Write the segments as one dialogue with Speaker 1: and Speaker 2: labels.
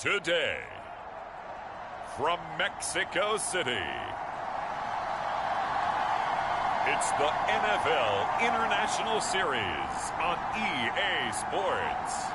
Speaker 1: Today, from Mexico City, it's the NFL International Series on EA Sports.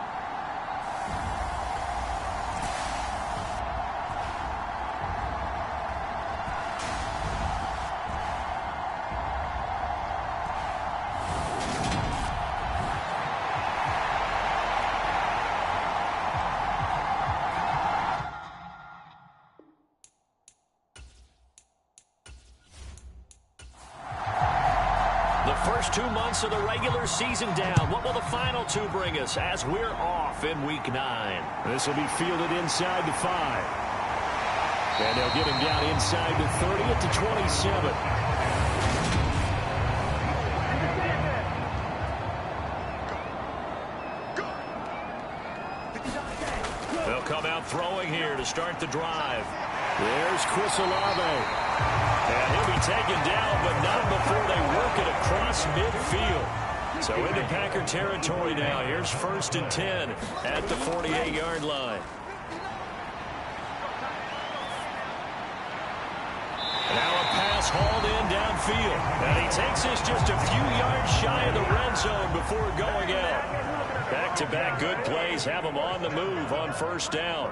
Speaker 2: First 2 months of the regular season down. What will the final two bring us as we're off in Week 9?
Speaker 3: This will be fielded inside the 5. And they'll get him down inside the 30 at the 27.
Speaker 2: They'll come out throwing here to start the drive.
Speaker 3: There's Chris Olave.
Speaker 2: And he'll be taken down, but not before they work it across midfield. So into Packer territory now. Here's 1st and 10 at the 48-yard line. Now a pass hauled in downfield. And he takes this just a few yards shy of the red zone before going out. Back-to-back good plays have him on the move on 1st down.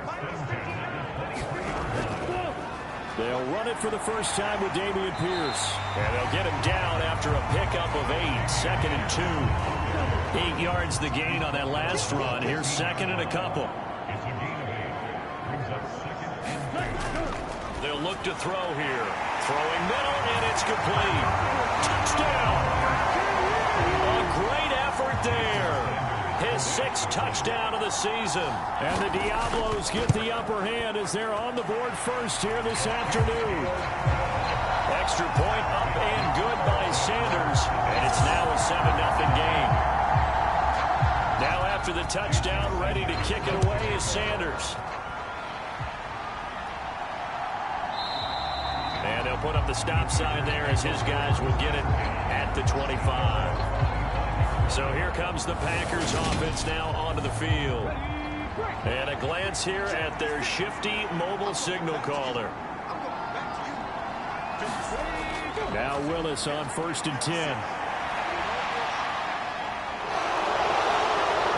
Speaker 3: They'll run it for the first time with Dameon Pierce.
Speaker 2: And they'll get him down after a pickup of 8, 2nd and 2. 8 yards the gain on that last run. Here's 2nd and a couple. They'll look to throw here. Throwing middle, and it's complete. Touchdown! A great effort there. His 6th touchdown of the season.
Speaker 3: And the Diablos get the upper hand as they're on the board first here this afternoon.
Speaker 2: Extra point up and good by Sanders. And it's now a 7-0 game. Now after the touchdown, ready to kick it away is Sanders. And they'll put up the stop sign there as his guys will get it at the 25. So here comes the Packers offense now onto the field. And a glance here at their shifty mobile signal caller.
Speaker 3: Now Willis on 1st and 10.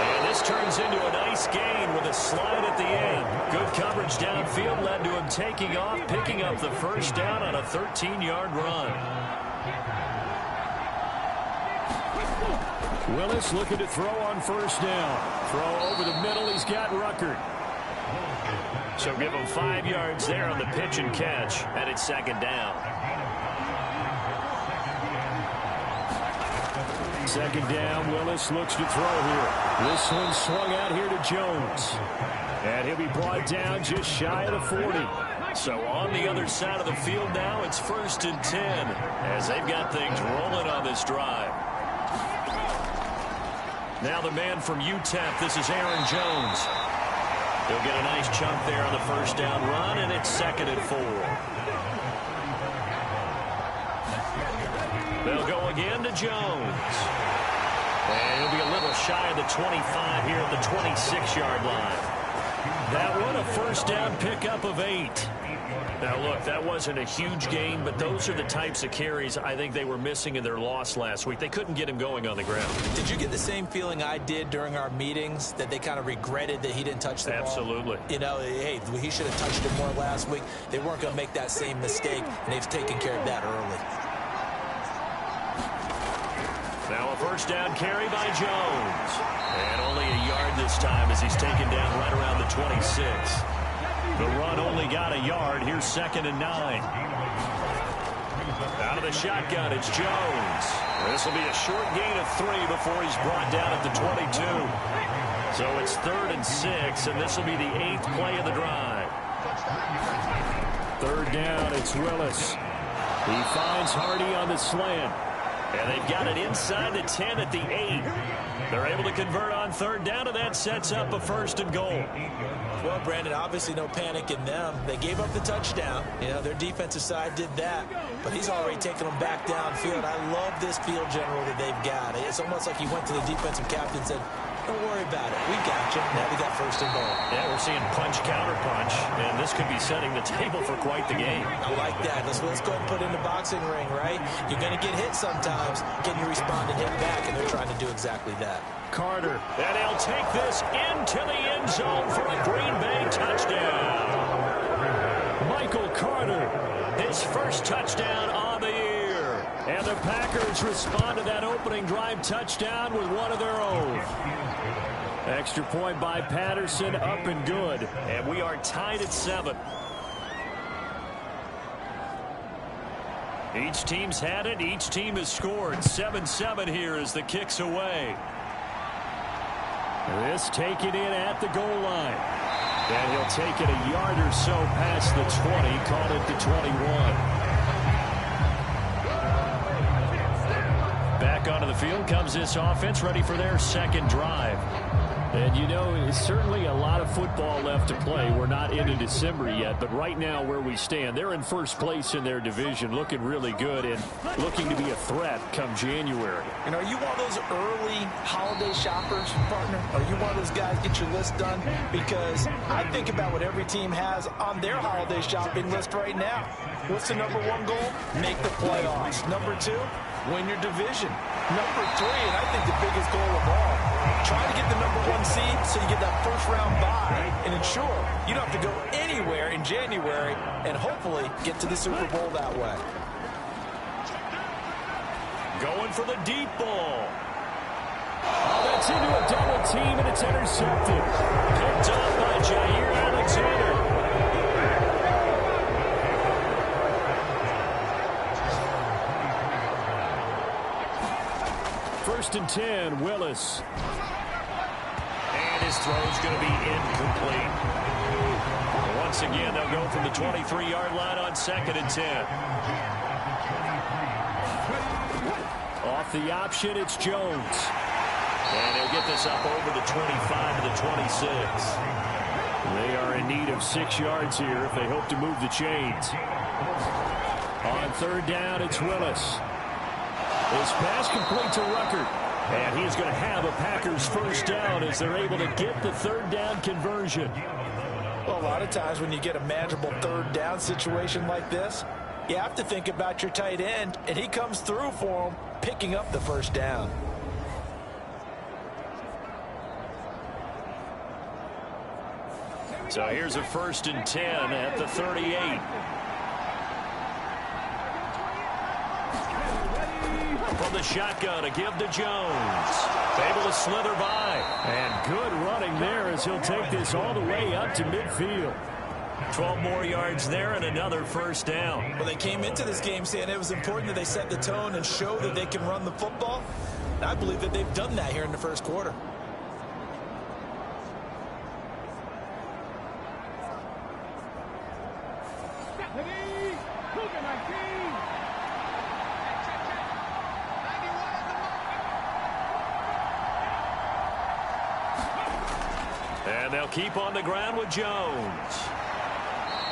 Speaker 2: And this turns into a nice gain with a slide at the end. Good coverage downfield led to him taking off, picking up the 1st down on a 13-yard run.
Speaker 3: Willis looking to throw on 1st down. Throw over the middle. He's got Ruckert.
Speaker 2: So give him 5 yards there on the pitch and catch, and it's 2nd down.
Speaker 3: 2nd down. Willis looks to throw here. This one swung out here to Jones. And he'll be brought down just shy of the 40.
Speaker 2: So on the other side of the field now, it's 1st and 10 as they've got things rolling on this drive. Now the man from UTEP, this is Aaron Jones. He'll get a nice chunk there on the 1st down run, and it's 2nd and 4. They'll go again to Jones. And he'll be a little shy of the 25 here at the 26-yard line. That one a 1st down pickup of 8. Now, look, that wasn't a huge gain, but those are the types of carries I think they were missing in their loss last week. They couldn't get him going on the ground.
Speaker 4: Did you get the same feeling I did during our meetings, that they kind of regretted that he didn't touch the ball?
Speaker 2: Absolutely.
Speaker 4: You know, hey, he should have touched it more last week. They weren't going to make that same mistake, and they've taken care of that early.
Speaker 2: Now a 1st down carry by Jones. And only a yard this time as he's taken down right around the 26. The run only got a yard. Here's 2nd and 9. Out of the shotgun, it's Jones. This will be a short gain of 3 before he's brought down at the 22. So it's 3rd and 6, and this will be the 8th play of the drive.
Speaker 3: 3rd down, it's Willis. He finds Hardy on the slant.
Speaker 2: And they've got it inside the 10 at the 8. They're able to convert on 3rd down, and that sets up a 1st and goal.
Speaker 4: Well, Brandon, obviously no panic in them. They gave up the touchdown. You know, their defensive side did that. But he's already taken them back downfield. I love this field general that they've got. It's almost like he went to the defensive captain and said, Don't worry about it. We got you. Now we got first and goal.
Speaker 2: Yeah, we're seeing punch, counter punch, and this could be setting the table for quite the game.
Speaker 4: I like that. Let's go ahead and put it in the boxing ring, right? You're going to get hit sometimes. Can you respond and hit back? And they're trying to do exactly that.
Speaker 2: Carter, and he'll take this into the end zone for a Green Bay touchdown. Michael Carter, his first touchdown on the year. And the Packers respond to that opening drive touchdown with one of their own. Extra point by Patterson, up and good. And we are tied at 7. Each team's had it. Each team has scored. 7-7 here as the kick's away. This taken in at the goal line. And he'll take it a yard or so past the 20, caught it the 21. Back onto the field comes this offense, ready for their second drive. And, you know, it's certainly a lot of football left to play. We're not into December yet, but right now where we stand, they're in first place in their division, looking really good and looking to be a threat come January.
Speaker 4: You know, are you one of those early holiday shoppers, partner? Are you one of those guys get your list done? Because I think about what every team has on their holiday shopping list right now. What's the number 1 goal? Make the playoffs. Number 2, win your division. Number 3, and I think the biggest goal of all, try to get the number 1 seed so you get that first round bye and ensure you don't have to go anywhere in January and hopefully get to the Super Bowl that way.
Speaker 2: Going for the deep ball. Oh, that's into a double team and it's intercepted. Picked up by Jair Alexander. First and 10, Willis. And his throw's going to be incomplete. Once again, they'll go from the 23-yard line on 2nd and 10. Off the option, it's Jones. And he'll get this up over the 25 to the 26. They are in need of 6 yards here if they hope to move the chains. On 3rd down, it's Willis. His pass complete to Ruckert. And he's going to have a Packers first down as they're able to get the 3rd down conversion.
Speaker 4: Well, a lot of times when you get a manageable 3rd down situation like this, you have to think about your tight end, and he comes through for him, picking up the first down.
Speaker 2: So here's a 1st and 10 at the 38. From the shotgun, a give to Jones. Able to slither by. And good running there as he'll take this all the way up to midfield. 12 more yards there and another first down.
Speaker 4: Well, they came into this game saying it was important that they set the tone and show that they can run the football. And I believe that they've done that here in the first quarter.
Speaker 2: And they'll keep on the ground with Jones.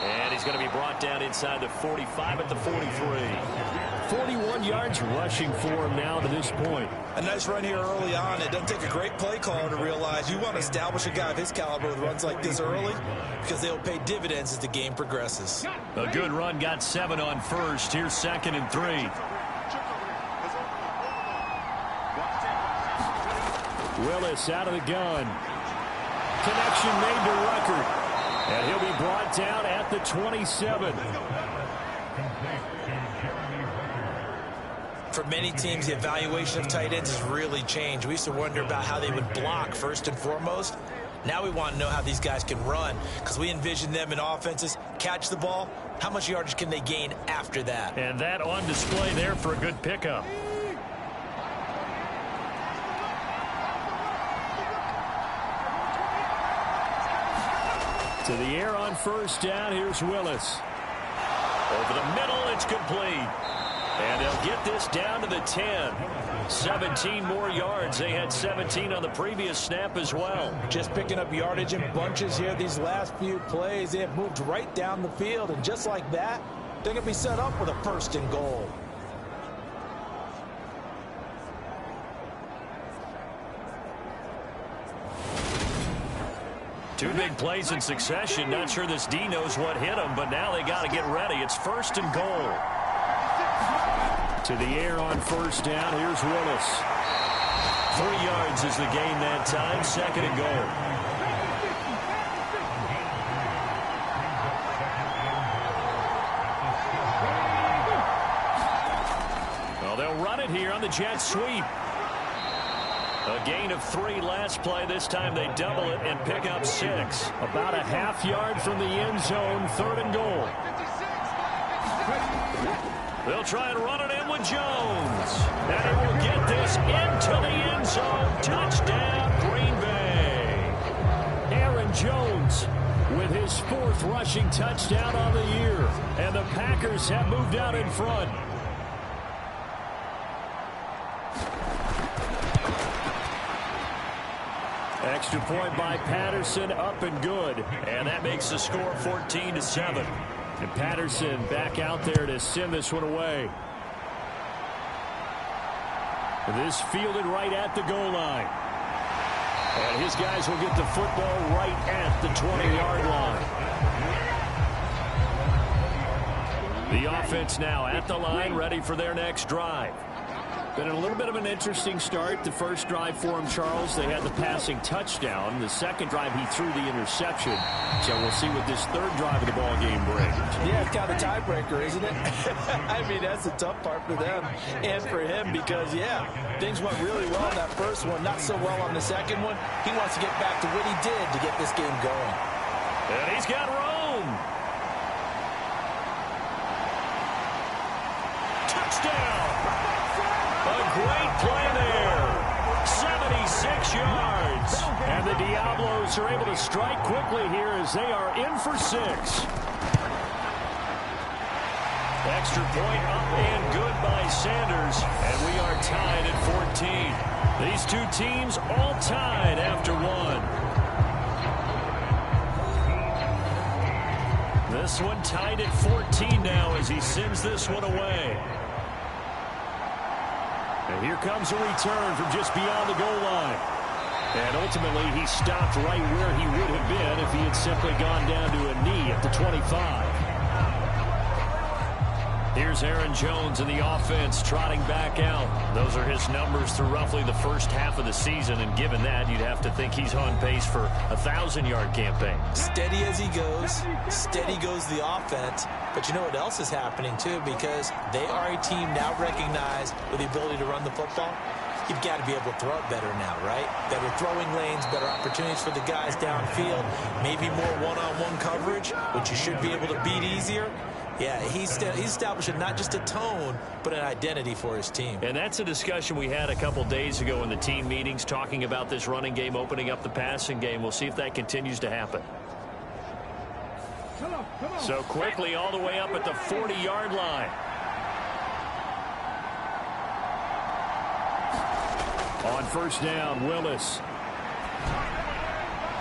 Speaker 2: And he's going to be brought down inside the 45 at the 43. 41 yards rushing for him now to this point.
Speaker 4: A nice run here early on. It doesn't take a great play caller to realize you want to establish a guy of his caliber with runs like this early because they'll pay dividends as the game progresses.
Speaker 2: A good run, got 7 on first. Here's 2nd and 3. Willis out of the gun. Connection made to Ruckert. And he'll be brought down at the 27.
Speaker 4: For many teams, the evaluation of tight ends has really changed. We used to wonder about how they would block first and foremost. Now we want to know how these guys can run because we envision them in offenses, catch the ball. How much yardage can they gain after that?
Speaker 2: And that on display there for a good pickup. To the air on first down. Here's Willis. Over the middle, it's complete. And they'll get this down to the 10. 17 more yards. They had 17 on the previous snap as well.
Speaker 4: Just picking up yardage in bunches here these last few plays. They have moved right down the field. And just like that, they're going to be set up with a 1st and goal.
Speaker 2: Two big plays in succession. Not sure this D knows what hit him, but now they got to get ready. It's 1st and goal.
Speaker 3: To the air on 1st down. Here's Willis.
Speaker 2: 3 yards is the gain that time. 2nd and goal. Well, they'll run it here on the jet sweep. A gain of 3 last play. This time they double it and pick up 6.
Speaker 3: About a half yard from the end zone. 3rd and goal.
Speaker 2: They'll try and run it in with Jones. And he will get this into the end zone. Touchdown, Green Bay.
Speaker 3: Aaron Jones with his 4th rushing touchdown on the year. And the Packers have moved out in front. Extra point by Patterson, up and good.
Speaker 2: And that makes the score 14-7.
Speaker 3: And Patterson back out there to send this one away. This fielded right at the goal line. And his guys will get the football right at the 20-yard line. The offense now at the line, ready for their next drive. Been a little bit of an interesting start. The first drive for him, Charles, they had the passing touchdown. The second drive, he threw the interception. So we'll see what this 3rd drive of the ball game brings.
Speaker 4: Yeah, it's kind of a tiebreaker, isn't it? I mean, that's the tough part for them and for him because, yeah, things went really well in that first one, not so well on the second one. He wants to get back to what he did to get this game going.
Speaker 2: And he's got Rome. Touchdown. A great play there. 76 yards.
Speaker 3: And the Diablos are able to strike quickly here as they are in for 6.
Speaker 2: Extra point up and good by Sanders. And we are tied at 14. These two teams all tied after 1. This one tied at 14 now as he sends this one away.
Speaker 3: And here comes a return from just beyond the goal line. And ultimately, he stopped right where he would have been if he had simply gone down to a knee at the 25.
Speaker 2: Here's Aaron Jones and the offense trotting back out. Those are his numbers through roughly the first half of the season, and given that, you'd have to think he's on pace for a 1,000-yard campaign.
Speaker 4: Steady as he goes. Steady goes the offense. But you know what else is happening, too, because they are a team now recognized with the ability to run the football. You've got to be able to throw it better now, right? Better throwing lanes, better opportunities for the guys downfield, maybe more one-on-one coverage, which you should be able to beat easier. Yeah, he's establishing not just a tone, but an identity for his team.
Speaker 2: And that's a discussion we had a couple days ago in the team meetings, talking about this running game, opening up the passing game. We'll see if that continues to happen. So quickly all the way up at the 40-yard line.
Speaker 3: On 1st down, Willis.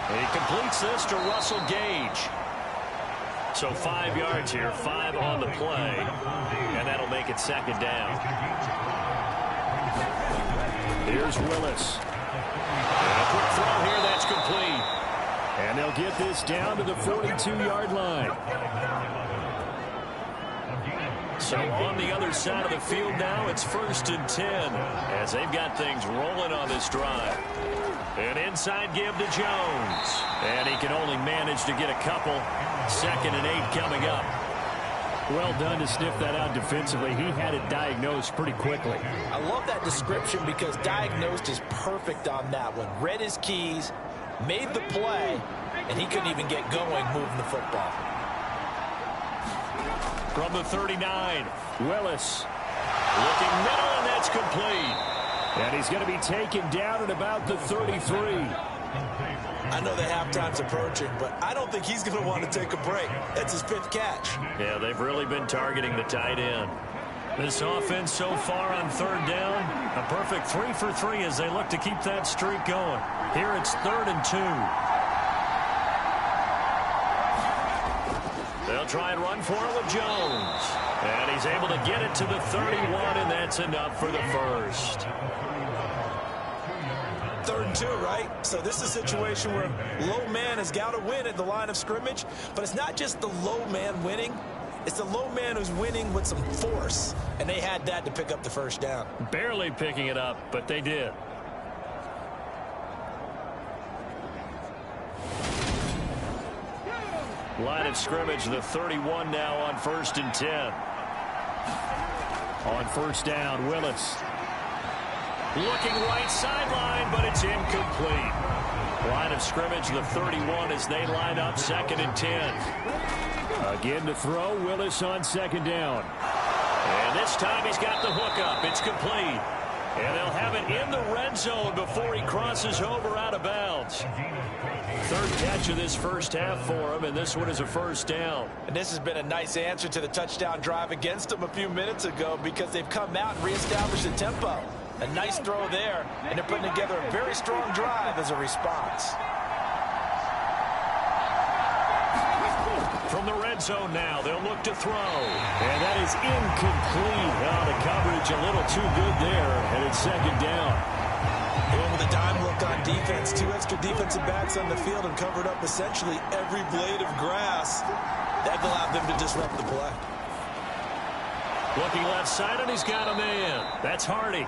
Speaker 2: And he completes this to Russell Gage. So 5 yards here, 5 on the play, and that'll make it 2nd down.
Speaker 3: Here's Willis.
Speaker 2: And a quick throw here, that's complete.
Speaker 3: And they'll get this down to the 42-yard line.
Speaker 2: So on the other side of the field now, it's 1st and 10 as they've got things rolling on this drive. An inside give to Jones. And he can only manage to get a couple. 2nd and 8 coming up.
Speaker 3: Well done to sniff that out defensively. He had it diagnosed pretty quickly.
Speaker 4: I love that description because diagnosed is perfect on that one. Read his keys, made the play, and he couldn't even get going moving the football.
Speaker 2: From the 39,
Speaker 3: Willis.
Speaker 2: looking middle, and that's complete.
Speaker 3: And he's going to be taken down at about the 33.
Speaker 4: I know that halftime's approaching, but I don't think he's going to want to take a break. That's his 5th catch.
Speaker 2: Yeah, they've really been targeting the tight end. This offense so far on 3rd down, a perfect 3 for 3 as they look to keep that streak going. Here it's 3rd and 2. They'll try and run for it with Jones. And he's able to get it to the 31, and that's enough for the first.
Speaker 4: 3rd and 2, right? So this is a situation where low man has got to win at the line of scrimmage. But it's not just the low man winning. It's the low man who's winning with some force. And they had that to pick up the first down.
Speaker 2: Barely picking it up, but they did. Line of scrimmage, the 31 now on 1st and 10. On 1st down, Willis. Looking right sideline, but it's incomplete. Line of scrimmage, the 31 as they line up 2nd and 10. Again to throw, Willis on 2nd down. And this time he's got the hookup. It's complete. And they'll have it in the red zone before he crosses over out of bounds. 3rd catch of this first half for him, and this one is a 1st down.
Speaker 4: And this has been a nice answer to the touchdown drive against them a few minutes ago because they've come out and reestablished the tempo. A nice throw there, and they're putting together a very strong drive as a response.
Speaker 2: From the red zone now, they'll look to throw. And that is incomplete. Oh, the coverage a little too good there, and it's 2nd down.
Speaker 4: Going with a dime look on defense. 2 extra defensive backs on the field and covered up essentially every blade of grass. That allowed them to disrupt the play.
Speaker 2: Looking left side, and he's got a man. That's Hardy.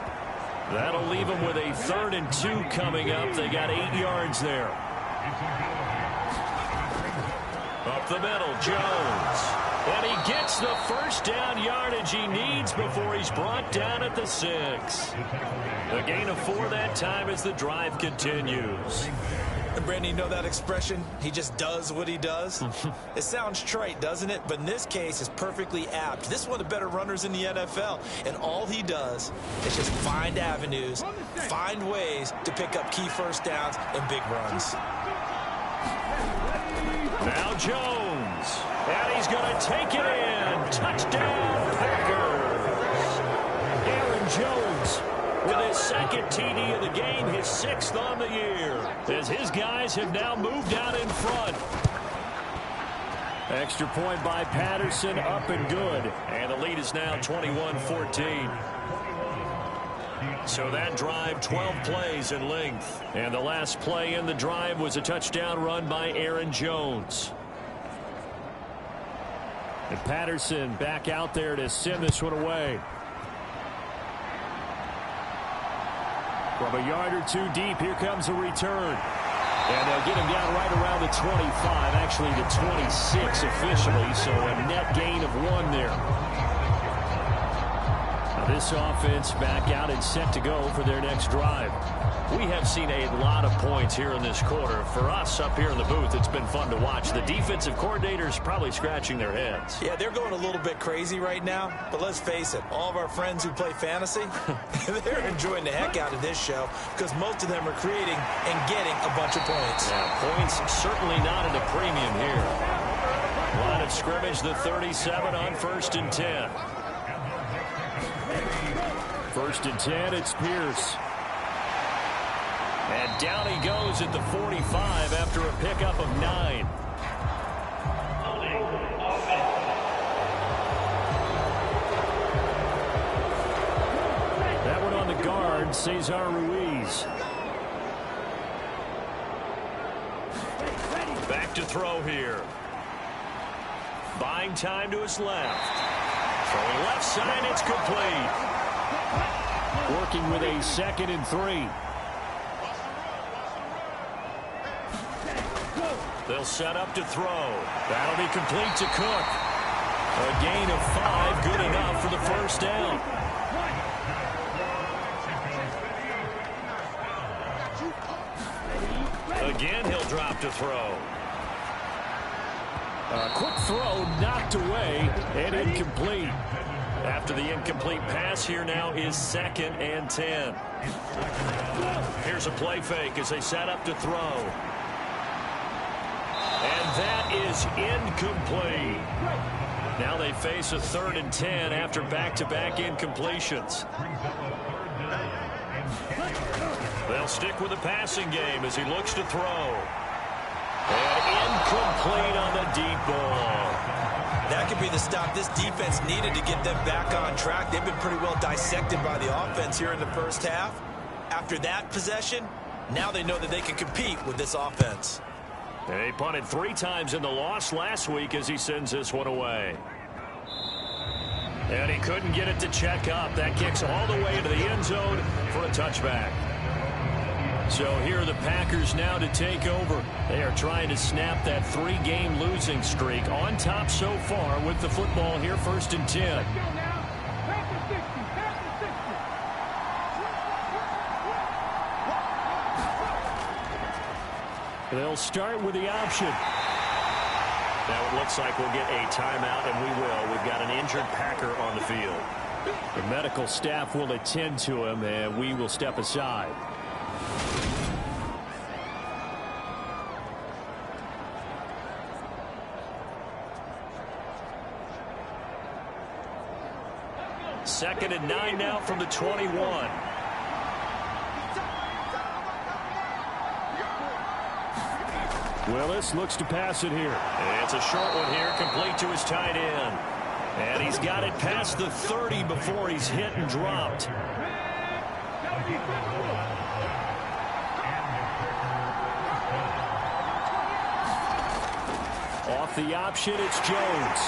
Speaker 2: That'll leave him with a 3rd and 2 coming up. They got 8 yards there. Up the middle, Jones. And he gets the first down yardage he needs before he's brought down at the 6. A gain of 4 that time as the drive continues.
Speaker 4: And Brandon, you know that expression? He just does what he does. It sounds trite, doesn't it? But in this case, it's perfectly apt. This is one of the better runners in the NFL. And all he does is just find avenues, find ways to pick up key first downs and big runs.
Speaker 2: Now Jones. And he's going to take it in. Touchdown, Packers. Aaron Jones with his 2nd TD of the game, his 6th on the year, as his guys have now moved out in front. Extra point by Patterson, up and good. And the lead is now 21-14. So that drive, 12 plays in length. And the last play in the drive was a touchdown run by Aaron Jones. And Patterson back out there to send this one away. From a yard or 2 deep, here comes a return. And they'll get him down right around the 25, actually the 26 officially, so a net gain of 1 there. Now this offense back out and set to go for their next drive. We have seen a lot of points here in this quarter. For us up here in the booth, it's been fun to watch. The defensive coordinators probably scratching their heads.
Speaker 4: Yeah, they're going a little bit crazy right now. But let's face it, all of our friends who play fantasy, they're enjoying the heck out of this show because most of them are creating and getting a bunch of points.
Speaker 2: Yeah, points certainly not at a premium here. Line of scrimmage, the 37 on 1st and 10. 1st and 10, it's Pierce. And down he goes at the 45 after a pickup of 9. That one on the guard, Cesar Ruiz. Back to throw here. Buying time to his left. Throwing left side, it's complete. Working with a 2nd and 3. They'll set up to throw. That'll be complete to Cook. A gain of 5, good enough for the first down. Again, he'll drop to throw. A quick throw knocked away and incomplete. After the incomplete pass, here now is 2nd and 10. Here's a play fake as they set up to throw. And that is incomplete. Now they face a 3rd and 10 after back-to-back incompletions. They'll stick with the passing game as he looks to throw. And incomplete on the deep ball.
Speaker 4: That could be the stop this defense needed to get them back on track. They've been pretty well dissected by the offense here in the first half. After that possession, Now they know that they can compete with this offense.
Speaker 3: They punted 3 times in the loss last week as he sends this one away. And he couldn't get it to check up. That kicks all the way into the end zone for a touchback. So here are the Packers now to take over. They are trying to snap that 3-game losing streak. On top so far with the football here, 1st and 10. They'll start with the option. Now it looks like we'll get a timeout, and we will. We've got an injured Packer on the field. The medical staff will attend to him, and we will step aside. Second and 9 now from the 21. Willis looks to pass it here. And it's a short one here, complete to his tight end. And he's got it past the 30 before he's hit and dropped. Off the option, it's Jones.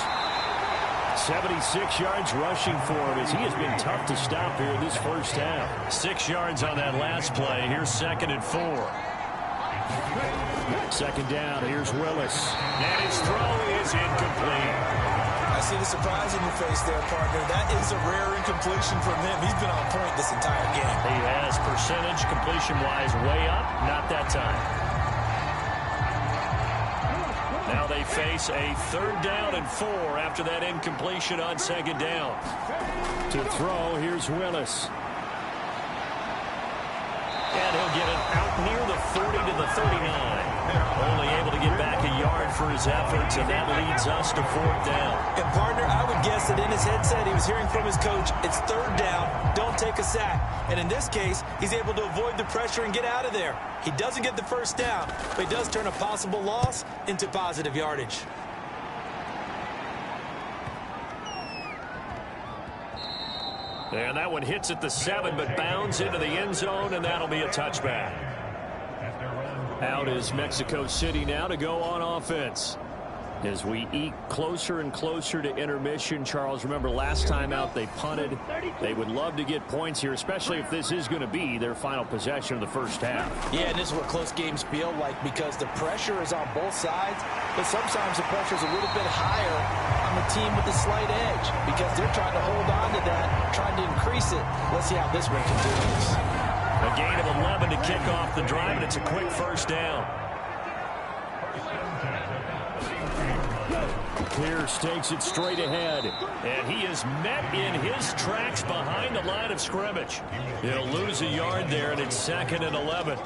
Speaker 3: 76 yards rushing for him as he has been tough to stop here this first half. 6 yards on that last play. Here's 2nd and 4. 2nd down. Here's Willis. And his throw is incomplete.
Speaker 4: I see the surprise in your face there, partner. That is a rare incompletion from him. He's been on point this entire game.
Speaker 3: He has percentage completion-wise way up. Not that time. Now they face a 3rd down and 4 after that incompletion on 2nd down. To throw, here's Willis. And he'll get it out near the 40 to the 39. Only able to get back a yard for his efforts, and that leads us to 4th down.
Speaker 4: And, partner, I would guess that in his headset he was hearing from his coach, it's 3rd down, don't take a sack. And in this case, he's able to avoid the pressure and get out of there. He doesn't get the 1st down, but he does turn a possible loss into positive yardage.
Speaker 3: And that one hits at the 7, but bounds into the end zone, and that'll be a touchback. Out is Mexico City now to go on offense. As we eke closer and closer to intermission, Charles, remember last time out they punted. They would love to get points here, especially if this is going to be their final possession of the first half.
Speaker 4: Yeah, and this is what close games feel like because the pressure is on both sides, but sometimes the pressure is a little bit higher on the team with the slight edge because they're trying to hold on to that, trying to increase it. Let's see how this one continues.
Speaker 3: A gain of 11 to kick off the drive, and it's a quick 1st down. Pierce takes it straight ahead, and he is met in his tracks behind the line of scrimmage. He'll lose a yard there, and it's 2nd and 11.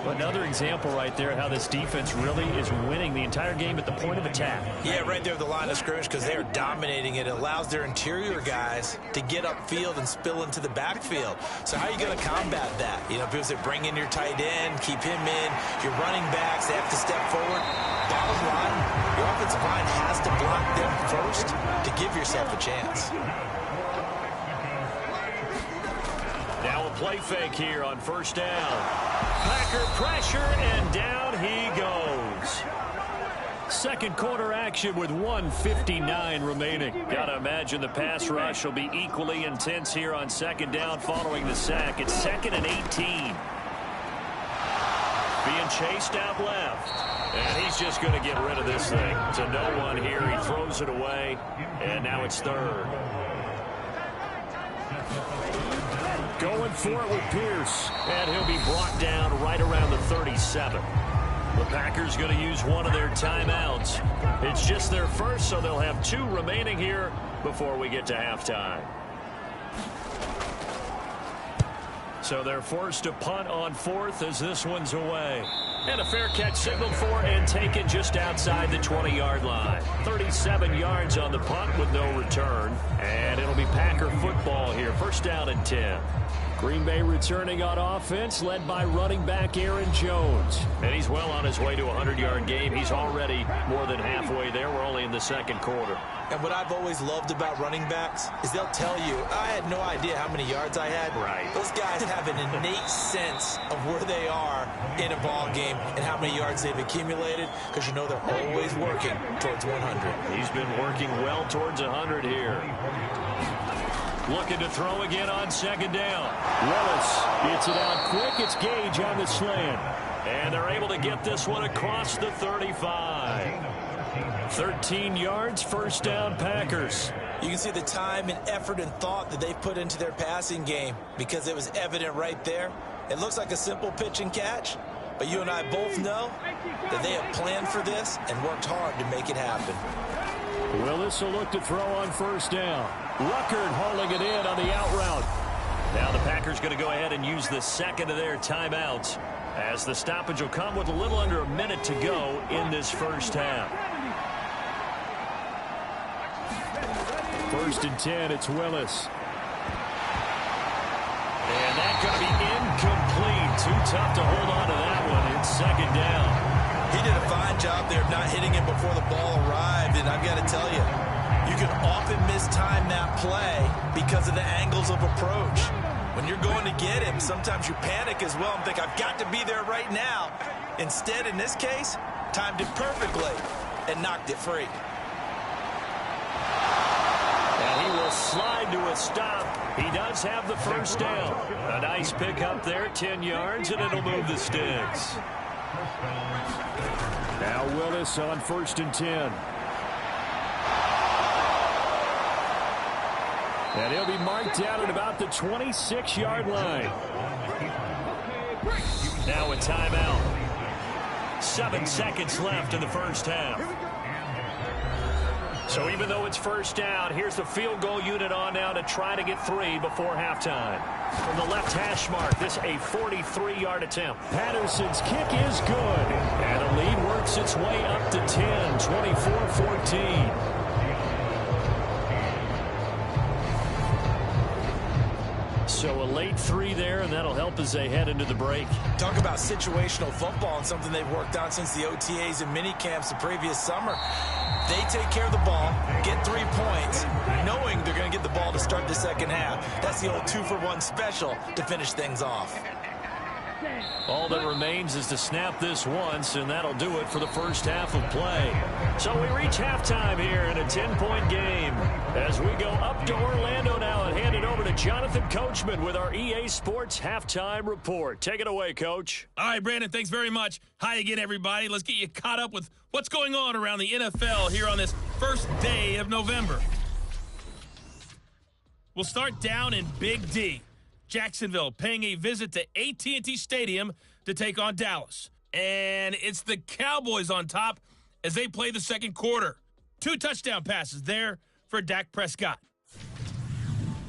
Speaker 3: Another example right there how this defense really is winning the entire game at the point of attack.
Speaker 4: Yeah, right there at the line of scrimmage because they are dominating it. It allows their interior guys to get upfield and spill into the backfield. So how are you going to combat that? You know, people say bring in your tight end, keep him in. Your running backs, they have to step forward. Bottom line, your offensive line has to block them first to give yourself a chance.
Speaker 3: Now a play fake here on 1st down. Packer pressure, and down he goes. 2nd quarter action with 1:59 remaining. Gotta imagine the pass rush will be equally intense here on 2nd down following the sack. It's 2nd and 18. Being chased out left. And he's just going to get rid of this thing. To no one here. He throws it away. And now it's 3rd. Going for it with Pierce. And he'll be brought down right around the 37. The Packers going to use one of their timeouts. It's just their first, so they'll have 2 remaining here before we get to halftime. So they're forced to punt on 4th as this one's away. And a fair catch signaled for and taken just outside the 20-yard line. 37 yards on the punt with no return. And it'll be Packer football here. 1st down and 10.
Speaker 2: Green Bay returning on offense, led by running back Aaron Jones. And he's well on his way to a 100-yard game. He's already more than halfway there. We're only in the second quarter.
Speaker 4: And what I've always loved about running backs is they'll tell you, I had no idea how many yards I had.
Speaker 2: Right.
Speaker 4: Those guys have an innate sense of where they are in a ball game and how many yards they've accumulated, because you know they're always working towards 100.
Speaker 2: He's been working well towards 100 here. Looking to throw again on second down. Willis gets it out quick. It's Gage on the slant. And they're able to get this one across the 35. 13 yards, first down, Packers.
Speaker 4: You can see the time and effort and thought that they've put into their passing game, because it was evident right there. It looks like a simple pitch and catch, but you and I both know that they have planned for this and worked hard to make it happen.
Speaker 2: Willis will look to throw on first down. Ruckert hauling it in on the out route. Now the Packers going to go ahead and use the second of their timeouts, as the stoppage will come with a little under a minute to go in this first half. First and 10, it's Willis. And that's going to be incomplete. Too tough to hold on to that one. It's second down.
Speaker 4: He did a fine job there of not hitting him before the ball arrived, and I've got to tell you, you can often mistime that play because of the angles of approach. When you're going to get him, sometimes you panic as well and think, I've got to be there right now. Instead, in this case, timed it perfectly and knocked it free.
Speaker 2: And he will slide to a stop. He does have the first down. A nice pickup there, 10 yards, and it'll move the sticks. Now Willis on first and 10. And he'll be marked down at about the 26-yard line. Now a timeout. 7 seconds left in the first half. So even though it's first down, here's the field goal unit on now to try to get 3 before halftime. From the left hash mark, this a 43-yard attempt. Patterson's kick is good. And the lead works its way up to 10, 24-14. So a late 3 there, and that'll help as they head into the break.
Speaker 4: Talk about situational football and something they've worked on since the OTAs and mini camps the previous summer. They take care of the ball, get 3 points, knowing they're going to get the ball to start the second half. That's the old 2-for-1 special to finish things off.
Speaker 2: All that remains is to snap this once, and that'll do it for the first half of play. So we reach halftime here in a 10-point game as we go up to Orlando now and hand it over to Jonathan Coachman with our EA Sports Halftime Report. Take it away, Coach.
Speaker 5: All right, Brandon, thanks very much. Hi again, everybody. Let's get you caught up with what's going on around the NFL here on this first day of November. We'll start down in Big D. Jacksonville paying a visit to AT&T Stadium to take on Dallas. And it's the Cowboys on top as they play the second quarter. 2 touchdown passes there for Dak Prescott.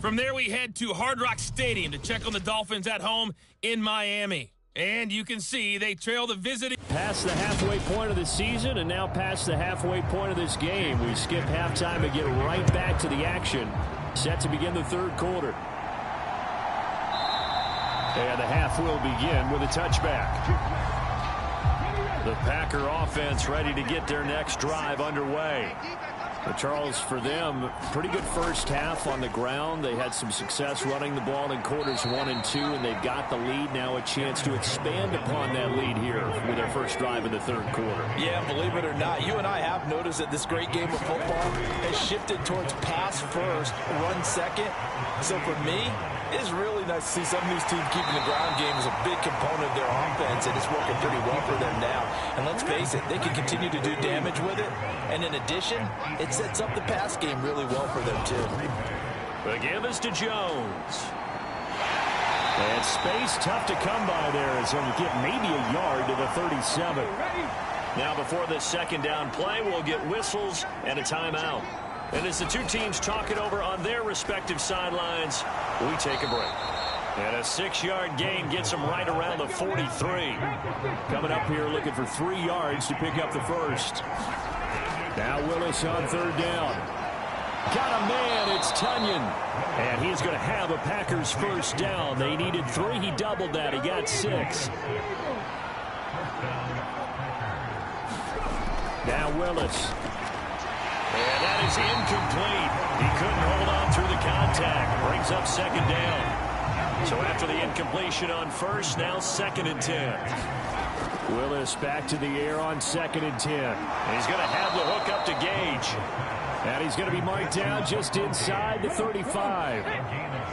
Speaker 5: From there, we head to Hard Rock Stadium to check on the Dolphins at home in Miami. And you can see they trail the visiting.
Speaker 2: Past the halfway point of the season and now past the halfway point of this game. We skip halftime and get right back to the action. Set to begin the third quarter. And the half will begin with a touchback. The Packer offense ready to get their next drive underway. But Charles, for them, pretty good first half on the ground. They had some success running the ball in quarters 1 and 2, and they've got the lead. Now a chance to expand upon that lead here with their first drive in the third quarter.
Speaker 4: Yeah, believe it or not, you and I have noticed that this great game of football has shifted towards pass first, run second. So for me, it's really nice to see some of these teams keeping the ground game as a big component of their offense, and it's working pretty well for them now. And let's face it, they can continue to do damage with it. And in addition, it sets up the pass game really well for them, too.
Speaker 2: The give is to Jones. And space tough to come by there as he'll get maybe a yard to the 37. Now before this second down play, we'll get whistles and a timeout. And as the two teams talk it over on their respective sidelines, we take a break. And a 6-yard gain gets them right around the 43. Coming up here looking for 3 yards to pick up the first. Now Willis on third down.
Speaker 3: Got a man. It's Tunyon. And he's going to have a Packers first down. They needed 3. He doubled that. He got 6. Now Willis. And that is incomplete. He couldn't hold on through the contact. Brings up second down. So after the incompletion on first, now 2nd and 10. Willis back to the air on 2nd and 10. And he's going to have the hook up to Gage. And he's going to be marked down just inside the 35.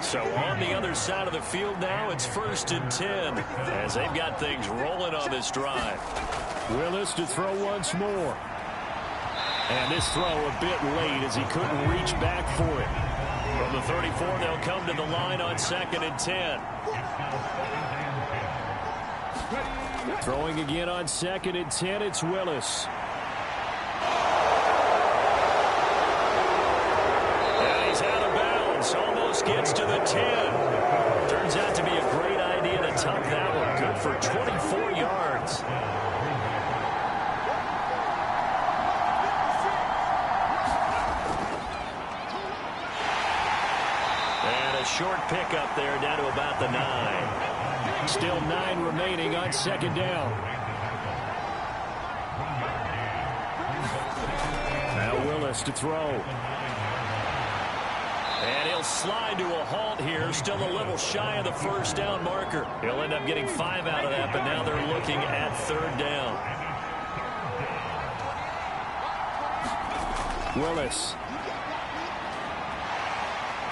Speaker 3: So on the other side of the field now, it's 1st and 10 as they've got things rolling on this drive. Willis to throw once more. And this throw a bit late as he couldn't reach back for it. From the 34, they'll come to the line on 2nd and 10. Throwing again on 2nd and 10, it's Willis. And he's out of bounds, almost gets to the 10. Turns out to be a great idea to tuck that one. Good for 24 yards. And a short pickup there down to about the 9. Still 9 remaining on 2nd down. Now Willis to throw. And he'll slide to a halt here. Still a little shy of the first down marker. He'll end up getting 5 out of that, but now they're looking at 3rd down. Willis.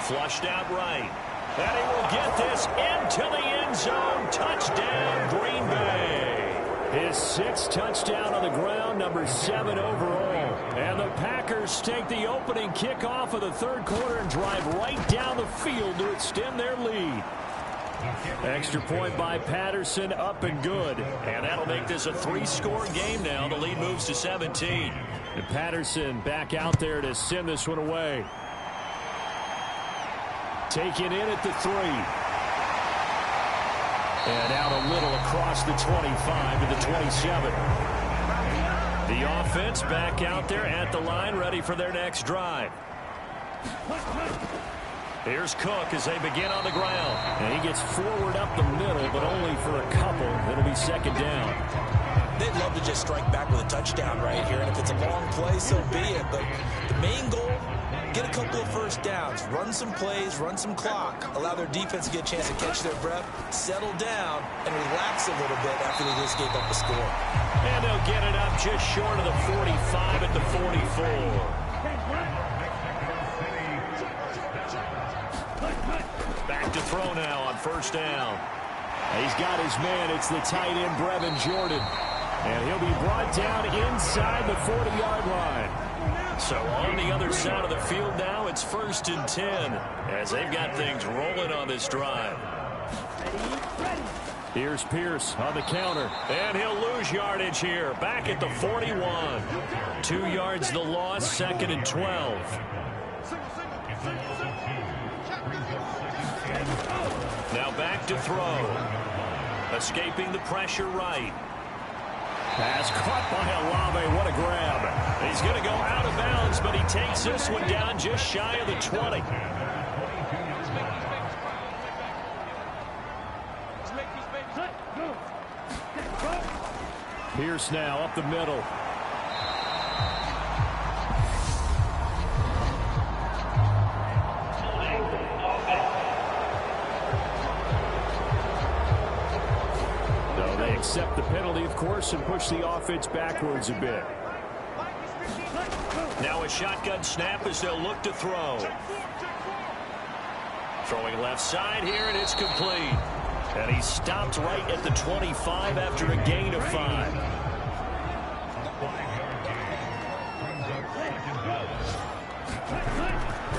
Speaker 3: Flushed out right. And he will get this into the end zone. Touchdown, Green Bay. His 6th touchdown on the ground, number 7 overall. And the Packers take the opening kickoff of the 3rd quarter and drive right down the field to extend their lead. Extra point by Patterson, up and good. And that'll make this a 3-score game now. The lead moves to 17. And Patterson back out there to send this one away. Taken in at the 3. And out a little across the 25 to the 27. The offense back out there at the line, ready for their next drive. Here's Cook as they begin on the ground. And he gets forward up the middle, but only for a couple. It'll be 2nd down.
Speaker 4: They'd love to just strike back with a touchdown right here. And if it's a long play, so be it. But the main goal, get a couple of first downs, run some plays, run some clock, allow their defense to get a chance to catch their breath, settle down, and relax a little bit after they just gave up a score.
Speaker 3: And they'll get it up just short of the 45 at the 44. Back to throw now on 1st down. He's got his man. It's the tight end, Brevin Jordan. And he'll be brought down inside the 40-yard line. So on the other side of the field now, it's 1st and 10 as they've got things rolling on this drive. Here's Pierce on the counter. And he'll lose yardage here. Back at the 41. 2 yards the loss, 2nd and 12. Now back to throw. Escaping the pressure right. Pass caught by Olave. What a grab. He's going to go out of bounds, but he takes this one down just shy of the 20. Pierce now up the middle. Accept the penalty, of course, and push the offense backwards a bit. Now a shotgun snap as they'll look to throw. Throwing left side here, and it's complete. And he stopped right at the 25 after a gain of 5.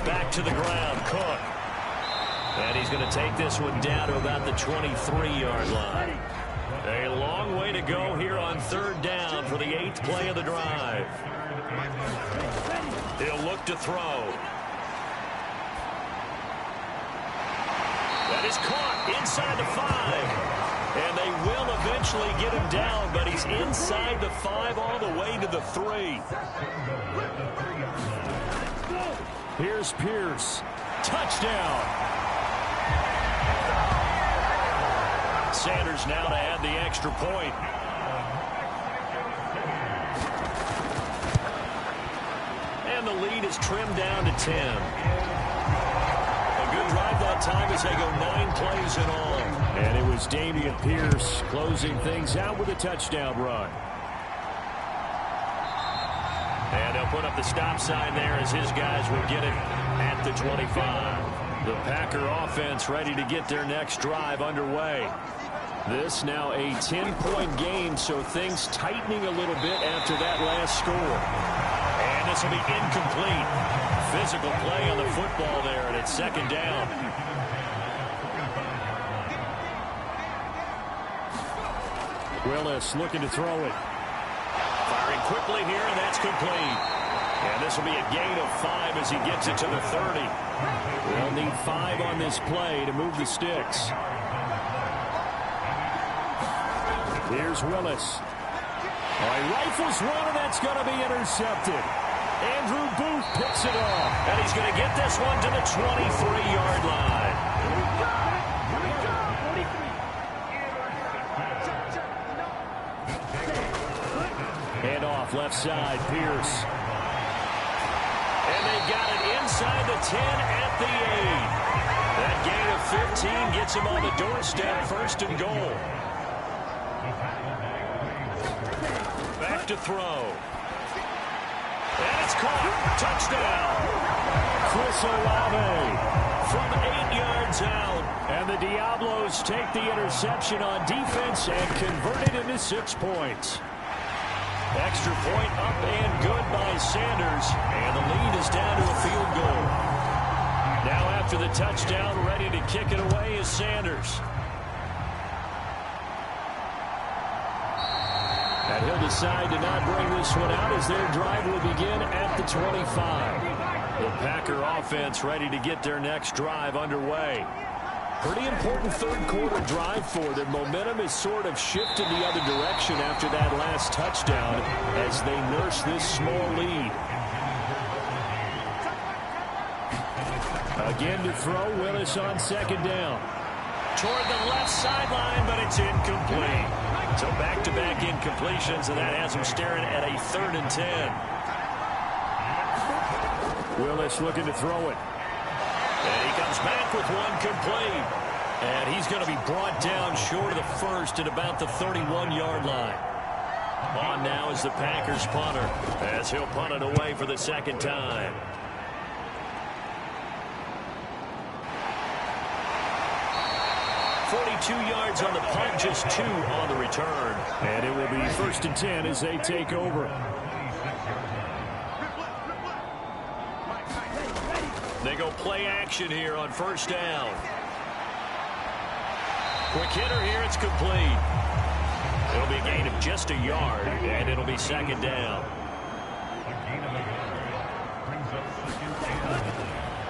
Speaker 3: Back to the ground, Cook. And he's going to take this one down to about the 23-yard line. A long way to go here on 3rd down for the 8th play of the drive. He'll look to throw. That is caught inside the 5. And they will eventually get him down, but he's inside the 5 all the way to the 3. Here's Pierce. Touchdown. Sanders now to add the extra point. And the lead is trimmed down to 10. A good drive that time as they go 9 plays in all. And it was Dameon Pierce closing things out with a touchdown run. And they'll put up the stop sign there as his guys will get it at the 25. The Packer offense ready to get their next drive underway. This now a 10-point game, so things tightening a little bit after that last score. And this will be incomplete. Physical play on the football there, and it's second down. Willis looking to throw it. Firing quickly here, and that's complete. And this will be a gain of 5 as he gets it to the 30. They'll need 5 on this play to move the sticks. Here's Willis. He rifles one, and that's going to be intercepted. Andrew Booth picks it off. And he's going to get this one to the 23-yard line. Hand off left side, Pierce. And they got it inside the 10 at the 8. That gain of 15 gets him on the doorstep, first and goal. Back to throw. And it's caught. Touchdown. Chris Olave from 8 yards out. And the Diablos take the interception on defense and convert it into 6 points. Extra point up and good by Sanders. And the lead is down to a field goal. Now after the touchdown, ready to kick it away is Sanders. And he'll decide to not bring this one out as their drive will begin at the 25. The Packer offense ready to get their next drive underway. Pretty important third-quarter drive for them. Momentum is sort of shifted the other direction after that last touchdown as they nurse this small lead. Again to throw, Willis on second down. Toward the left sideline, but it's incomplete. So back-to-back incompletions, and that has him staring at a 3rd and 10. Willis looking to throw it. And he comes back with one complete. And he's going to be brought down short of the first at about the 31-yard line. On now is the Packers punter as he'll punt it away for the second time. Yards on the punt, just 2 on the return. And it will be 1st and 10 as they take over. They go play action here on 1st down. Quick hitter here, it's complete. It'll be a gain of just a yard, and it'll be 2nd down.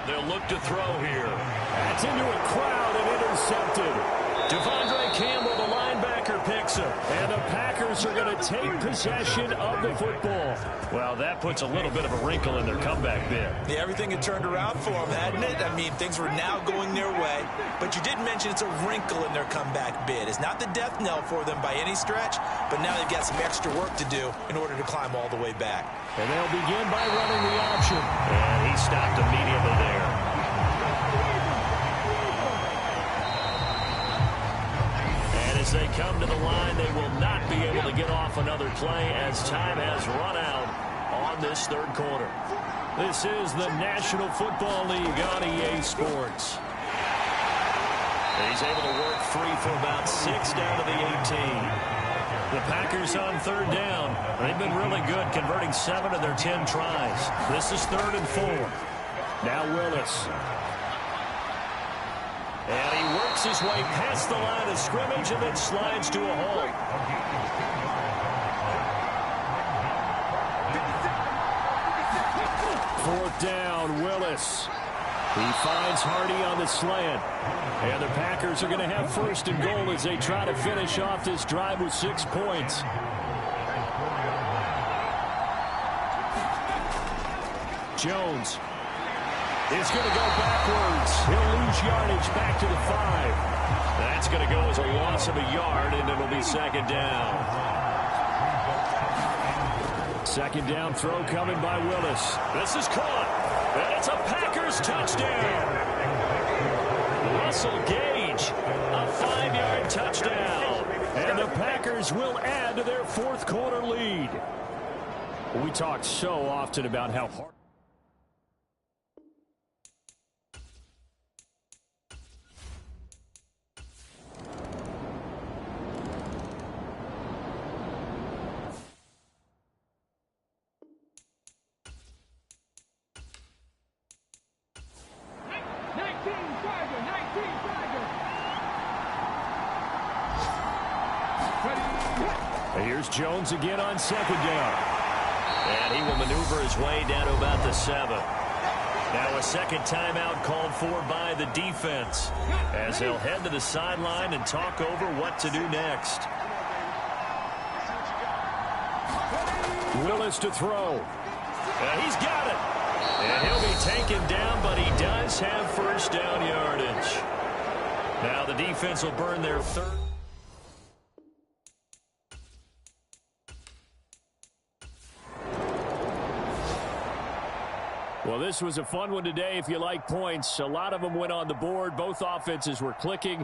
Speaker 3: They'll look to throw here. That's into a crowd and intercepted. Devondre Campbell, the linebacker, picks him. And the Packers are going to take possession of the football. Well, that puts a little bit of a wrinkle in their comeback bid.
Speaker 4: Yeah, everything had turned around for them, hadn't it? I mean, things were now going their way. But you did mention it's a wrinkle in their comeback bid. It's not the death knell for them by any stretch, but now they've got some extra work to do in order to climb all the way back.
Speaker 3: And they'll begin by running the option. And he stopped immediately there. As they come to the line, they will not be able to get off another play as time has run out on this 3rd quarter. This is the National Football League on EA Sports. And he's able to work free for about 6 down to the 18. The Packers on 3rd down. They've been really good, converting 7 of their 10 tries. This is 3rd and 4. Now Willis. And he works his way past the line of scrimmage and then slides to a halt. Fourth down, Willis. He finds Hardy on the slant. And the Packers are going to have 1st and goal as they try to finish off this drive with 6 points. Jones.
Speaker 2: is going to go backwards. He'll lose yardage back to the 5. That's going to go as a loss of a yard, and it'll be second down. Second down throw coming by Willis. This is caught, and it's a Packers touchdown. Russell Gage, a 5-yard touchdown. And the Packers will add to their fourth quarter lead. We talk so often about how hard. Here's Jones again on second down.
Speaker 3: And he will maneuver his way down to about the 7. Now a second timeout called for by the defense as they'll head to the sideline and talk over what to do next.
Speaker 2: Willis to throw.
Speaker 3: He's got it. And he'll be taken down, but he does have first down yardage. Now the defense will burn their third.
Speaker 2: Well, this was a fun one today if you like points. A lot of them went on the board. Both offenses were clicking.